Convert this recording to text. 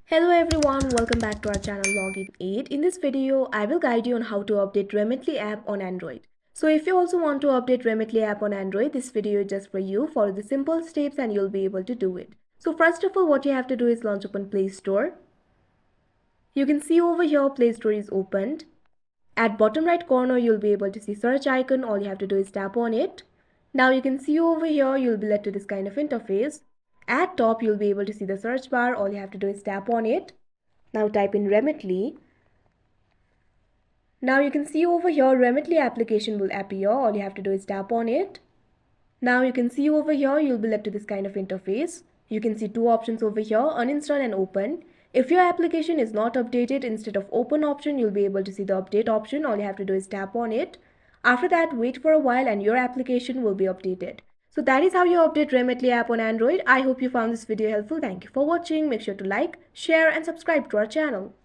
Hello everyone, welcome back to our channel Login 8. In this video, I will guide you on how to update Remitly app on Android. So if you also want to update Remitly app on Android, this video is just for you. Follow the simple steps and you'll be able to do it. So first of all, what you have to do is launch open Play Store. You can see over here Play Store is opened. At bottom right corner, you'll be able to see search icon. All you have to do is tap on it. Now you can see over here, you'll be led to this kind of interface. At top, you'll be able to see the search bar. All you have to do is tap on it. Now type in Remitly. Now you can see over here Remitly application will appear. All you have to do is tap on it. Now you can see over here you'll be led to this kind of interface. You can see two options over here, uninstall and open. If your application is not updated, instead of open option, you'll be able to see the update option. All you have to do is tap on it. After that, wait for a while and your application will be updated. So that is how you update Remitly app on Android. I hope you found this video helpful. Thank you for watching. Make sure to like, share and subscribe to our channel.